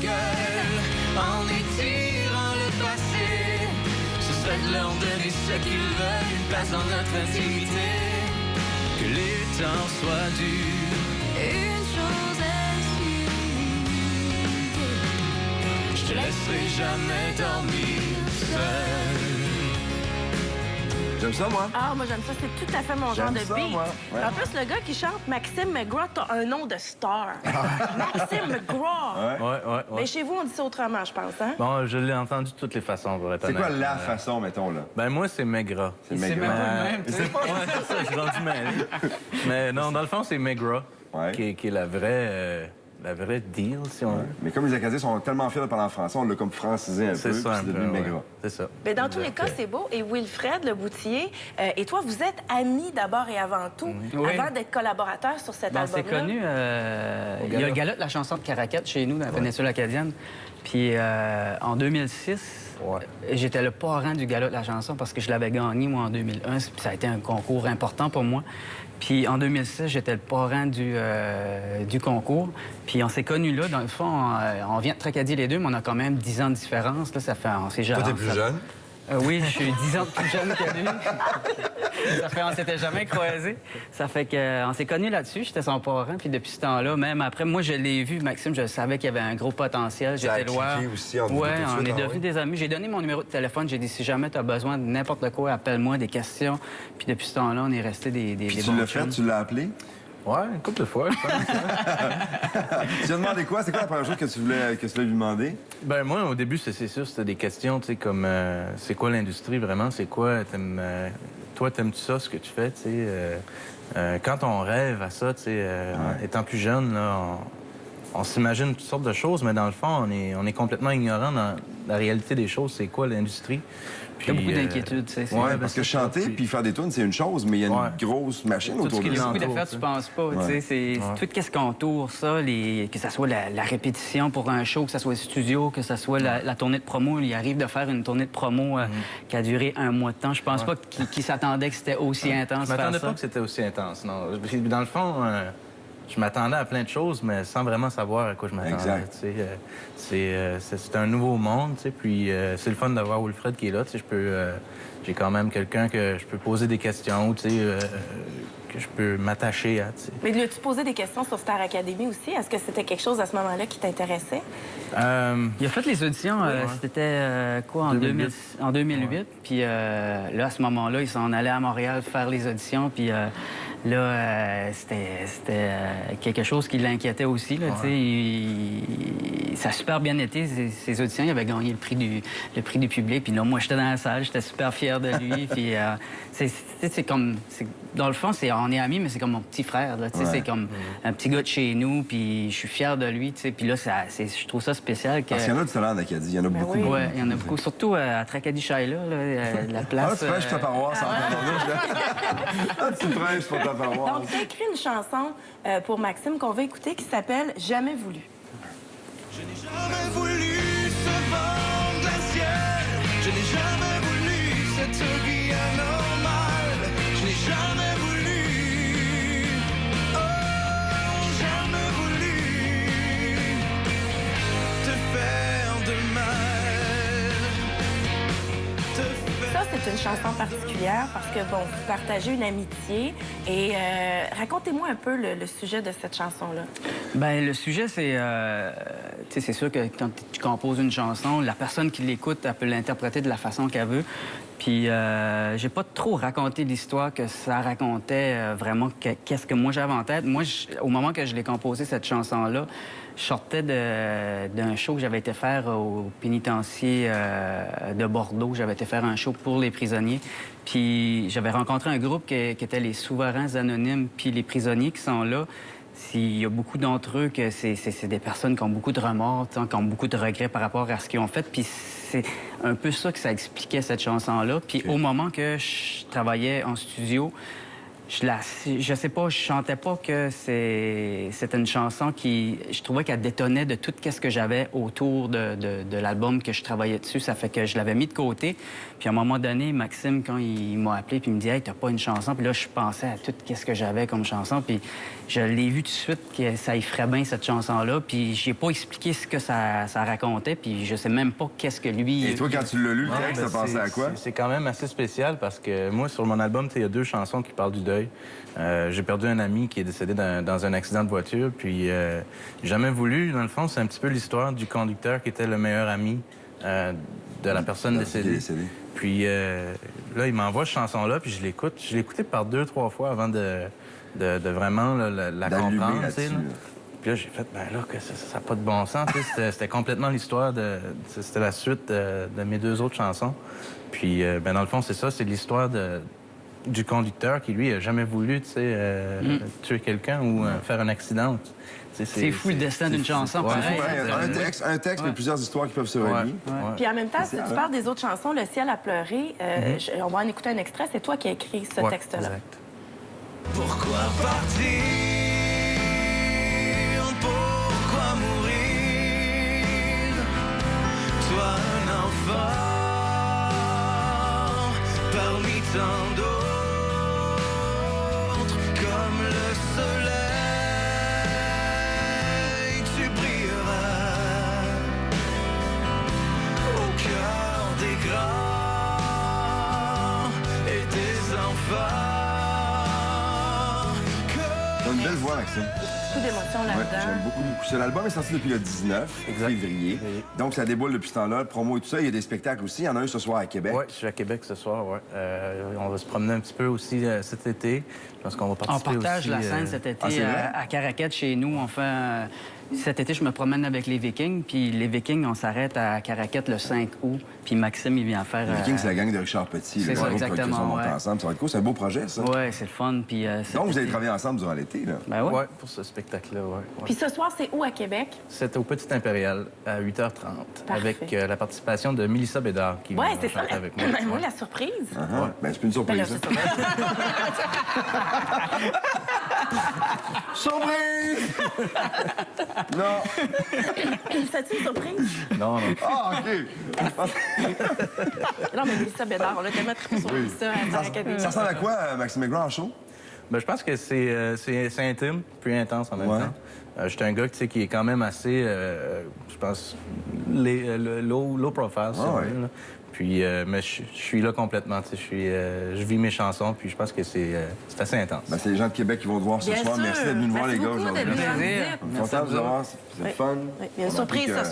gueule en étirant le passé. Ce serait de leur donner ce qu'ils veulent, une place dans notre intimité. Que les temps soient durs. Une chose est sûre, je te laisserai jamais dormir seul. J'aime ça, moi. Ah, moi, j'aime ça. C'est tout à fait mon genre de ça, beat. moi. Ouais. En plus, le gars qui chante Maxime McGraw, t'as un nom de star. Maxime McGraw. Ouais. Mais chez vous, on dit ça autrement, je pense, hein? Bon, je l'ai entendu de toutes les façons, pour être C'est honnête. quoi la façon, mettons, là? Ben, moi, c'est Megra. C'est C'est Megra. même pas le même, tu sais. Ouais, c'est ça, je suis rendu mêlé. Mais non, dans le fond, c'est Megra, Ouais. qui est la vraie deal, si on veut. Mais comme les Acadiens sont tellement fiers de parler en français, on l'a comme francisé un peu, C'est puis ça, un c'est peu. devenu ouais. Megra. C'est ça. Mais dans tous les cas, c'est beau. Et Wilfred, le boutier, et toi, vous êtes amis d'abord et avant tout, Oui. avant d'être collaborateurs sur cet On s'est album-là. connus. Il y a le gala de la chanson de Caracat chez nous, dans la péninsule acadienne. Puis en 2006, j'étais le parrain du gala de la chanson parce que je l'avais gagné, moi, en 2001. Puis ça a été un concours important pour moi. Puis en 2006, j'étais le parrain du concours. Puis on s'est connus là. Dans le fond, on vient de Tracadie les deux, mais on a quand même 10 ans de différence. Là, ça fait... Toi, t'es plus jeune? Oui, je suis 10 ans de plus jeune que lui. Ça fait, on s'était jamais croisés. Ça fait qu'on s'est connus là-dessus. J'étais son parrain. Puis depuis ce temps-là, même après, moi, je l'ai vu, Maxime, je savais qu'il y avait un gros potentiel. Ça a J'étais loin. cliqué aussi entre vous Ouais, tout de on suite, est ah devenus ouais? des amis. J'ai donné mon numéro de téléphone. J'ai dit, si jamais tu as besoin de n'importe quoi, appelle-moi, des questions. Puis depuis ce temps-là, on est restés des Puis bons tu l'as chums. fait, tu l'as appelé. Ouais, une couple de fois, je pense. Tu lui as demandé quoi? C'est quoi la première chose que tu voulais lui demander? Ben moi, au début, c'est sûr, c'était des questions, tu sais, comme c'est quoi l'industrie vraiment? C'est quoi? Toi, t'aimes-tu ça, ce que tu fais, tu sais? Quand on rêve à ça, tu sais, étant plus jeune, là, on s'imagine toutes sortes de choses, mais dans le fond, on est complètement ignorant dans la réalité des choses. C'est quoi l'industrie? Il y a beaucoup d'inquiétudes, tu sais. c'est- Oui, parce que chanter puis faire des tunes, c'est une chose, mais il y a une grosse machine Tout autour ce qui de est ça. Beaucoup l'entoure, d'affaires, tu penses pas. Tu sais, c'est tout ce qui entoure ça, que ce soit la répétition pour un show, que ce soit le studio, que ce soit la tournée de promo. Il arrive de faire une tournée de promo qui a duré un mois de temps. Je pense pas qu'il s'attendait que c'était aussi intense. Je m'attendais faire ça. pas que c'était aussi intense, non. Dans le fond, je m'attendais à plein de choses, mais sans vraiment savoir à quoi je m'attendais. Exact. Tu sais, c'est un nouveau monde, tu sais, puis c'est le fun d'avoir Wilfred qui est là. Tu sais, j'ai quand même quelqu'un que je peux poser des questions, tu sais, que je peux m'attacher à. Tu sais. Mais lui as-tu posé des questions sur Star Academy aussi? Est-ce que c'était quelque chose à ce moment-là qui t'intéressait? Il a fait les auditions, c'était quoi, en 2008. en 2008. Puis là, à ce moment-là, il s'en allait à Montréal faire les auditions. Puis là, c'était quelque chose qui l'inquiétait aussi. Là, tu sais. Ça a super bien été, ses auditions. Il avait gagné le prix du public. Puis là, moi, j'étais dans la salle, j'étais super fier de lui. Puis c'est comme... Dans le fond, on est amis, mais c'est comme mon petit frère. Là, tu sais, c'est comme un petit gars de chez nous. Puis je suis fier de lui. Tu sais. Puis là, je trouve ça spécial. Que... Parce qu'il y en a du talent d'Acadie, il y en a beaucoup. oui. Ouais, il y en a beaucoup. Surtout à Tracadie-Shaila, la place. Ah, tu prêches ta paroisse en Ah, tu prêches pour ta paroisse. Donc, tu as écrit une chanson pour Maxime qu'on va écouter qui s'appelle « Jamais voulu ». Je n'ai jamais voulu ce vent glacial. Je n'ai jamais voulu cette vie anormale. Je n'ai jamais voulu, oh, jamais voulu te faire de mal. Ça, c'est une chanson particulière parce que, bon, vous partagez une amitié. Et racontez-moi un peu le sujet de cette chanson-là. Ben, le sujet, c'est... tu sais, c'est sûr que quand tu composes une chanson, la personne qui l'écoute, elle peut l'interpréter de la façon qu'elle veut. Puis, j'ai pas trop raconté l'histoire que ça racontait vraiment, qu'est-ce que moi j'avais en tête. Moi, au moment que je l'ai composé, cette chanson-là, je sortais d'un show que j'avais été faire au pénitencier de Bordeaux. J'avais été faire un show pour les prisonniers. Puis, j'avais rencontré un groupe qui était les Souverains Anonymes. Puis, les prisonniers qui sont là, il y a beaucoup d'entre eux que c'est des personnes qui ont beaucoup de remords, qui ont beaucoup de regrets par rapport à ce qu'ils ont fait. Puis c'est un peu ça que ça expliquait, cette chanson-là. Puis au moment que je travaillais en studio, je sais pas, je chantais pas que c'était une chanson qui... Je trouvais qu'elle détonnait de tout ce que j'avais autour de l'album, que je travaillais dessus. Ça fait que je l'avais mis de côté. Puis à un moment donné, Maxime, quand il m'a appelé, puis il me dit « Hey, t'as pas une chanson? » Puis là, je pensais à tout ce que j'avais comme chanson. Puis je l'ai vu tout de suite que ça y ferait bien, cette chanson-là. Puis j'ai pas expliqué ce que ça racontait. Puis je sais même pas qu'est-ce que lui... Et toi, quand tu l'as lu, le texte, ben, t'as pensé à quoi? C'est quand même assez spécial parce que moi, sur mon album, il y a 2 chansons qui parlent du deuil. J'ai perdu un ami qui est décédé dans un accident de voiture, puis j'ai jamais voulu. Dans le fond, c'est un petit peu l'histoire du conducteur qui était le meilleur ami de la personne décédée. Puis là, il m'envoie cette chanson-là, puis je l'écoute. Je l'ai écoutée par 2-3 fois avant de vraiment là, la comprendre. Tu sais, là. Puis là, j'ai fait, ben là, que ça n'a pas de bon sens. C'était complètement l'histoire c'était la suite de mes 2 autres chansons. Puis, ben dans le fond, c'est ça, c'est l'histoire du conducteur qui, lui, a jamais voulu, tu sais, tuer quelqu'un ou faire un accident. C'est fou le destin d'une chanson, pareil. Un texte, mais plusieurs histoires qui peuvent se relier. Puis en même temps, si tu parles des autres chansons, Le ciel a pleuré, on va en écouter un extrait. C'est toi qui as écrit ce texte-là. Exact. Pourquoi partir? Pourquoi mourir? Toi, un enfant, parmi tant d'autres, comme le soleil, tu brilleras au cœur des grands et des enfants. T'as une belle voix, Maxime. Beaucoup d'émotions Ouais, là-dedans. j'aime beaucoup. L'album est sorti depuis le 19 février. Donc, ça déboule depuis ce temps-là. Le promo et tout ça. Il y a des spectacles aussi. Il y en a un ce soir à Québec. Oui, je suis à Québec ce soir, oui. On va se promener un petit peu aussi cet été. Je pense qu'on va On participer partage aussi, la scène cet été c'est vrai? à Caraquette, chez nous. Enfin, cet été, je me promène avec les Vikings. Puis les Vikings, on s'arrête à Caraquette le 5 août. Puis Maxime, il vient faire... Les Vikings, c'est la gang de Richard Petit. C'est ça, exactement, ouais. ensemble. Ça va être cool. C'est un beau projet, ça. Oui, c'est le fun. Puis, Donc, vous allez travailler ensemble durant l'été, là. Ben Oui, ouais. pour ce spectacle-là, oui. Puis ce soir, c'est où à Québec? C'est au Petit Impérial, à 8h30, avec la participation de Mélissa Bédard, qui Oui, vient c'est ça. chanter avec moi. Moi, Ouais. la surprise. Ben, c'est pas une Ben là, surprise. c'est hein. ça. Surprise! Non. C'est-tu une surprise? Non, non. Ah, OK. Non, mais Mélissa Bédard, on a tellement trippé sur Mélissa à l'Académie. Ça ressemble à quoi, Maxime Aigret en show? Ben, je pense que c'est intime, puis intense en même Ouais. temps. Je suis un gars qui est quand même assez, je pense, low profile, si on ouais. veut, là. Puis, mais je suis là complètement. Je vis mes chansons, puis je pense que c'est assez intense. Ben, c'est les gens de Québec qui vont te voir ce Bien soir. sûr. Merci d'être venus nous voir, les Merci gars, beaucoup aujourd'hui. d'être venus en Plaisir. visite. Content de vous avoir. C'est Oui. fun. Oui, il y a une surprise ce soir.